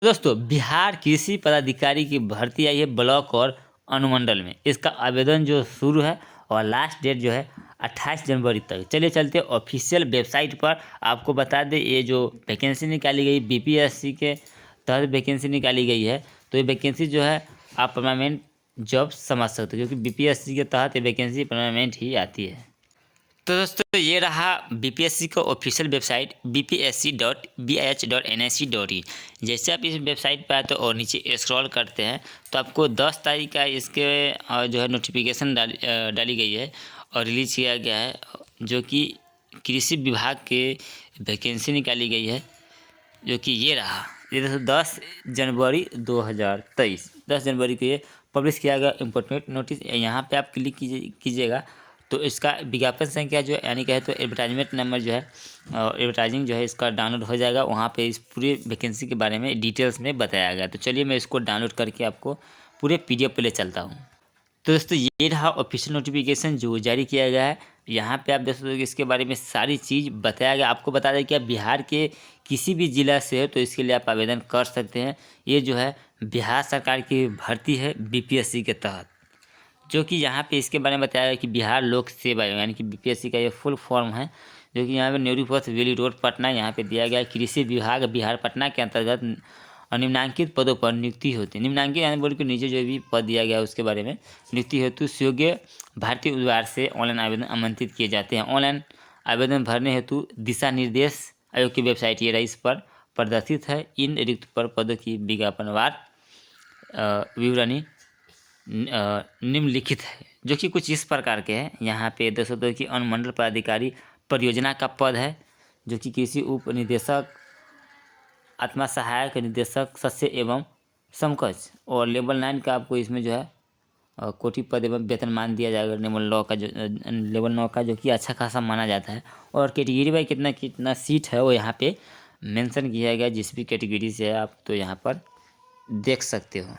दोस्तों, बिहार कृषि पदाधिकारी की भर्ती आई है ब्लॉक और अनुमंडल में। इसका आवेदन जो शुरू है और लास्ट डेट जो है 28 जनवरी तक। चलिए चलते ऑफिशियल वेबसाइट पर। आपको बता दें, ये जो वैकेंसी निकाली गई बीपीएससी के तहत वैकेंसी निकाली गई है, तो ये वैकेंसी जो है आप परमानेंट जॉब समझ सकते हो, क्योंकि बीपीएससी के तहत ये वैकेंसी परमानेंट ही आती है। तो दोस्तों, ये रहा बीपीएससी का ऑफिशियल वेबसाइट bpsc.bih.nic.in। जैसे आप इस वेबसाइट पर आते हो और नीचे स्क्रॉल करते हैं तो आपको 10 तारीख का इसके जो है नोटिफिकेशन डाली गई है और रिलीज़ किया गया है, जो कि कृषि विभाग के वैकेंसी निकाली गई है, जो कि ये रहा। ये 10 जनवरी को ये पब्लिश किया गया इम्पोर्टेंट नोटिस। यहाँ पे आप क्लिक कीजिएगा तो इसका विज्ञापन संख्या जो है, यानी कहे तो एडवर्टाइजमेंट नंबर जो है, एडवर्टाइजिंग जो है इसका डाउनलोड हो जाएगा। वहाँ पे इस पूरे वैकेंसी के बारे में डिटेल्स में बताया गया। तो चलिए मैं इसको डाउनलोड करके आपको पूरे पीडीएफ पे ले चलता हूँ। तो दोस्तों, ये रहा ऑफिशियल नोटिफिकेशन जो जारी किया गया है। यहाँ पे आप देख सकते हो कि इसके बारे में सारी चीज़ बताया गया। आपको बता दें कि आप बिहार के किसी भी ज़िला से हो तो इसके लिए आप आवेदन कर सकते हैं। ये जो है बिहार सरकार की भर्ती है बीपीएससी के तहत, जो कि यहाँ पे इसके बारे में बताया गया कि बिहार लोक सेवा आयोग, यानी कि बीपीएससी का ये फुल फॉर्म है, जो कि यहाँ पे नेहरू पथ वेली रोड पटना यहाँ पे दिया गया है। कृषि विभाग बिहार पटना के अंतर्गत निम्नांकित पदों पर नियुक्ति होती है। निम्नांकित यानी बोल के नीचे जो भी पद दिया गया है उसके बारे में नियुक्ति हेतु योग्य भारतीय उम्मीदवार से ऑनलाइन आवेदन आमंत्रित किए जाते हैं। ऑनलाइन आवेदन भरने हेतु दिशा निर्देश आयोग की वेबसाइट ये रही, इस पर प्रदर्शित है। इन रिक्त पर पदों की विज्ञापनवार विवरणी निम्नलिखित है, जो कि कुछ इस प्रकार के हैं। यहाँ पे देख सकते हो कि अनुमंडल पदाधिकारी परियोजना का पद है, जो कि कृषि उप निदेशक, आत्मा सहायक निदेशक सस्य एवं समकक्ष, और लेवल 9 का आपको इसमें जो है कोटि पद एवं वेतनमान दिया जाएगा। लेवल 9 का, जो कि अच्छा खासा माना जाता है। और कैटेगरी बाई कितना कितना सीट है वो यहाँ पे मेंशन किया गया। जिस भी कैटेगरी से है आप तो यहाँ पर देख सकते हो।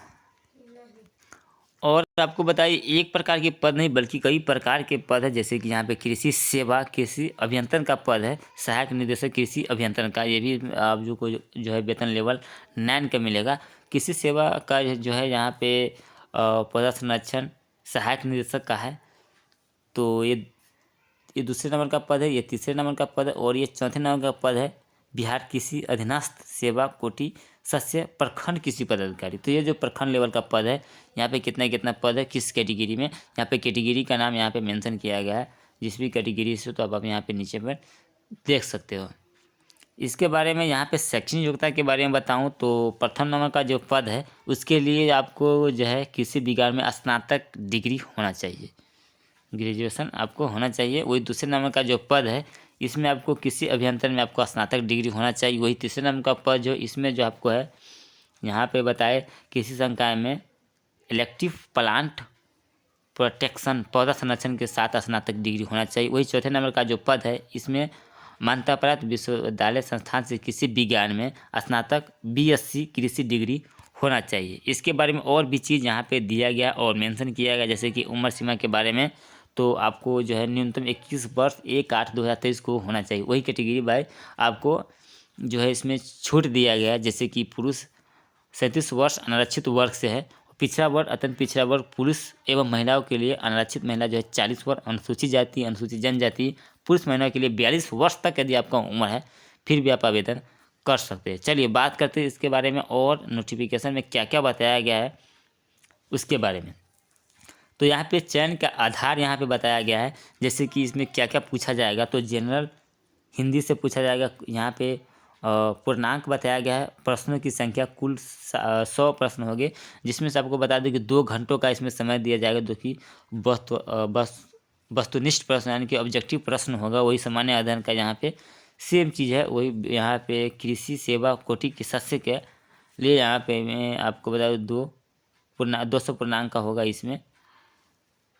और आपको बताइए, एक प्रकार के पद नहीं बल्कि कई प्रकार के पद है। जैसे कि यहाँ पे कृषि सेवा कृषि अभियंत्रण का पद है, सहायक निदेशक कृषि अभियंत्रण का। ये भी आप जो है वेतन लेवल 9 का मिलेगा। कृषि सेवा का जो है यहाँ पे पौधा संरक्षण सहायक निदेशक का है। तो ये दूसरे नंबर का पद है, ये तीसरे नंबर का पद है, और ये चौथे नंबर का पद है बिहार कृषि अधीनस्थ सेवा कोटि सस्य प्रखंड कृषि पदाधिकारी। तो ये जो प्रखंड लेवल का पद है, यहाँ पे कितना पद है किस कैटेगरी में, यहाँ पे कैटेगरी का नाम यहाँ पे मेंशन किया गया है। जिस भी कैटेगरी से तो आप यहाँ पे नीचे पर देख सकते हो। इसके बारे में यहाँ पे शैक्षणिक योग्यता के बारे में बताऊँ तो प्रथम नंबर का जो पद है उसके लिए आपको जो है कृषि विज्ञान में स्नातक डिग्री होना चाहिए, ग्रेजुएशन आपको होना चाहिए। वही दूसरे नंबर का जो पद है इसमें आपको कृषि अभियंत्रण में आपको स्नातक डिग्री होना चाहिए। वही तीसरे नंबर का पद जो इसमें जो आपको है यहाँ पे बताए कृषि संकाय में इलेक्टिव प्लांट प्रोटेक्शन पौधा संरक्षण के साथ स्नातक डिग्री होना चाहिए। वही चौथे नंबर का जो पद है इसमें मान्यता प्राप्त विश्वविद्यालय संस्थान से कृषि विज्ञान में स्नातक बीएससी कृषि डिग्री होना चाहिए। इसके बारे में और भी चीज़ यहाँ पे दिया गया और मेंशन किया गया, जैसे कि उम्र सीमा के बारे में तो आपको जो है न्यूनतम 21 वर्ष 1/8/2023 को होना चाहिए। वही कैटेगरी बाय आपको जो है इसमें छूट दिया गया है, जैसे कि पुरुष 37 वर्ष अनारक्षित वर्ग से है, पिछड़ा वर्ग अत्यंत पिछड़ा वर्ग पुरुष एवं महिलाओं के लिए अनारक्षित महिला जो है 40 वर्ष, अनुसूचित जाति अनुसूचित जनजाति पुरुष महिलाओं के लिए 42 वर्ष तक यदि आपका उम्र है फिर भी आप आवेदन कर सकते हैं। चलिए बात करते हैं इसके बारे में और नोटिफिकेशन में क्या क्या बताया गया है उसके बारे में। तो यहाँ पे चयन का आधार यहाँ पे बताया गया है, जैसे कि इसमें क्या क्या पूछा जाएगा। तो जनरल हिंदी से पूछा जाएगा। यहाँ पे पूर्णांक बताया गया है। प्रश्नों की संख्या कुल 100 प्रश्न होंगे, जिसमें से आपको बता दें कि 2 घंटों का इसमें समय दिया जाएगा, जो कि वस्तुनिष्ठ प्रश्न यानी कि ऑब्जेक्टिव प्रश्न होगा। वही सामान्य अध्ययन का यहाँ पे सेम चीज़ है। वही यहाँ पे कृषि सेवा कोटि के सदस्य के लिए यहाँ पे मैं आपको बता दूँ 200 पूर्णांक का होगा इसमें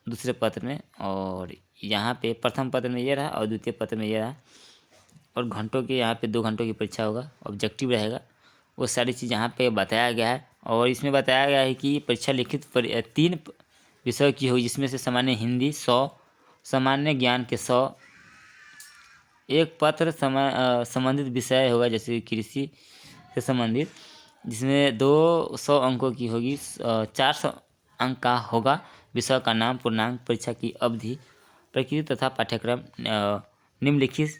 दूसरे पत्र में, और यहाँ पे प्रथम पत्र में ये रहा और द्वितीय पत्र में ये रहा। और घंटों के यहाँ पे 2 घंटों की परीक्षा होगा, ऑब्जेक्टिव रहेगा। वो सारी चीज़ यहाँ पे बताया गया है। और इसमें बताया गया है कि परीक्षा लिखित 3 विषयों की होगी, जिसमें से सामान्य हिंदी 100, सामान्य ज्ञान के 100, एक पत्र संबंधित विषय होगा जैसे कृषि से संबंधित, जिसमें 200 अंकों की होगी, 400 अंक का होगा। विषय का नाम, पूर्णांक, परीक्षा की अवधि, प्रकृति तथा पाठ्यक्रम निम्नलिखित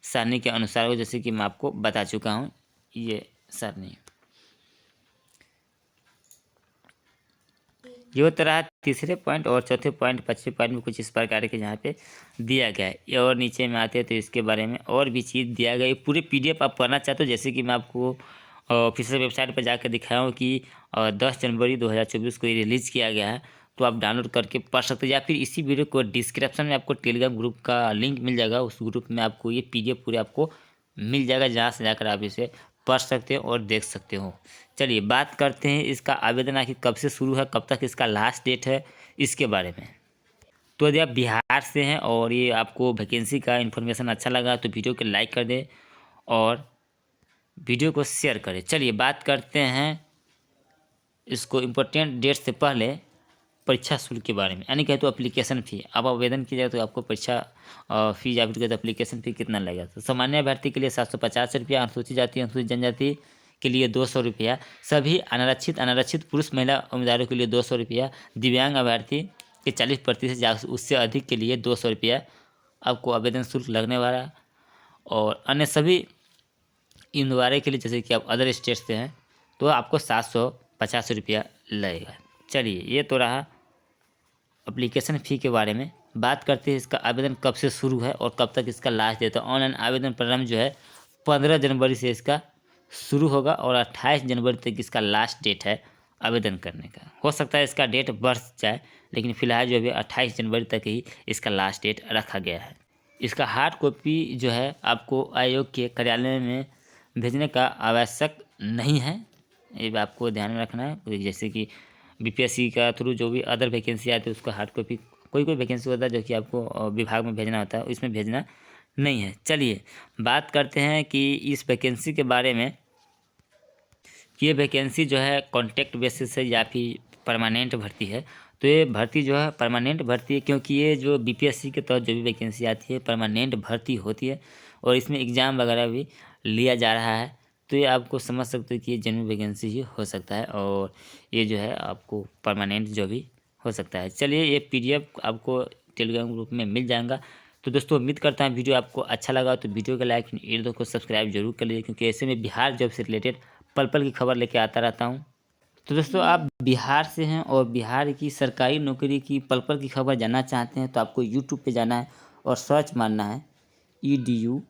सारणी के अनुसार हो, जैसे कि मैं आपको बता चुका हूँ ये सारणी। ये होता रहा तीसरे पॉइंट। और चौथे पॉइंट, पाँचवें पॉइंट में कुछ इस प्रकार के यहाँ पे दिया गया है। और नीचे में आते हैं तो इसके बारे में और भी चीज़ दिया गया है। पूरे PDF आप पढ़ना चाहते हो, जैसे कि मैं आपको ऑफिशियल वेबसाइट पर जाकर दिखाया हूँ कि 10 जनवरी 2024 को ये रिलीज़ किया गया है, तो आप डाउनलोड करके पढ़ सकते हो। या फिर इसी वीडियो को डिस्क्रिप्शन में आपको टेलीग्राम ग्रुप का लिंक मिल जाएगा, उस ग्रुप में आपको ये PDF पूरे आपको मिल जाएगा, जहाँ से जाकर आप इसे पढ़ सकते हो और देख सकते हो। चलिए बात करते हैं इसका आवेदन आखिर कब से शुरू है, कब तक इसका लास्ट डेट है, इसके बारे में। तो यदि आप बिहार से हैं और ये आपको वैकेंसी का इन्फॉर्मेशन अच्छा लगा तो वीडियो को लाइक कर दें और वीडियो को शेयर करें। चलिए बात करते हैं इसको इम्पोर्टेंट डेट से पहले परीक्षा शुल्क के बारे में, यानी कहे तो एप्लीकेशन फ़ी। अब आवेदन कीजिएगा तो आपको परीक्षा फीस या फिर एप्लीकेशन फ़ी कितना लगेगा। तो सामान्य अभ्यर्थी के लिए 750 रुपया, अनुसूचित जाति अनुसूचित जनजाति के लिए 200 रुपया, सभी अनारक्षित पुरुष महिला उम्मीदवारों के लिए 200 रुपया, दिव्यांग अभ्यर्थी के 40% या उससे अधिक के लिए 200 रुपया आपको आवेदन शुल्क लगने वाला। और अन्य सभी उम्मीदवारों के लिए, जैसे कि आप अदर स्टेट से हैं, तो आपको 750 रुपया लगेगा। चलिए ये तो रहा एप्लीकेशन फ़ी के बारे में। बात करते हैं इसका आवेदन कब से शुरू है और कब तक इसका लास्ट डेट है। ऑनलाइन आवेदन प्रारंभ जो है 15 जनवरी से इसका शुरू होगा और 28 जनवरी तक इसका लास्ट डेट है आवेदन करने का। हो सकता है इसका डेट बढ़ जाए, लेकिन फ़िलहाल जो है 28 जनवरी तक ही इसका लास्ट डेट रखा गया है। इसका हार्ड कॉपी जो है आपको आयोग के कार्यालय में भेजने का आवश्यक नहीं है, ये आपको ध्यान में रखना है। जैसे कि BPSC का थ्रू जो भी अदर वैकेंसी आती है उसका हार्ड कॉपी, कोई वैकेंसी होता है जो कि आपको विभाग में भेजना होता है, इसमें भेजना नहीं है। चलिए बात करते हैं कि इस वैकेंसी के बारे में कि ये वैकेंसी जो है कॉन्ट्रैक्ट बेसिस है या फिर परमानेंट भर्ती है। तो ये भर्ती जो है परमानेंट भर्ती है, क्योंकि ये जो BPSC के तहत जो भी वैकेंसी आती है परमानेंट भर्ती होती है और इसमें एग्ज़ाम वगैरह भी लिया जा रहा है। तो ये आपको समझ सकते हो कि ये जेन्युइन वैकेंसी ही हो सकता है और ये जो है आपको परमानेंट जो भी हो सकता है। चलिए ये PDF आपको टेलीग्राम ग्रुप में मिल जाएगा। तो दोस्तों उम्मीद करता हूँ वीडियो आपको अच्छा लगा, तो वीडियो को लाइक, वीडियो को सब्सक्राइब जरूर कर लीजिए, क्योंकि ऐसे में बिहार जॉब से रिलेटेड पल पल की खबर लेके आता रहता हूँ। तो दोस्तों आप बिहार से हैं और बिहार की सरकारी नौकरी की पल पल की खबर जानना चाहते हैं तो आपको YouTube पे जाना है और सर्च मारना है EDU-TAK।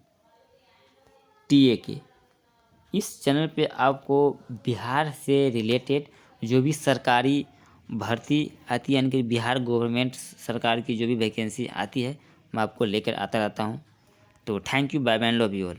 इस चैनल पे आपको बिहार से रिलेटेड जो भी सरकारी भर्ती आती है, यानी कि बिहार गवर्नमेंट सरकार की जो भी वैकेंसी आती है, मैं आपको लेकर आता रहता हूँ। तो thank you, bye bye, love you all.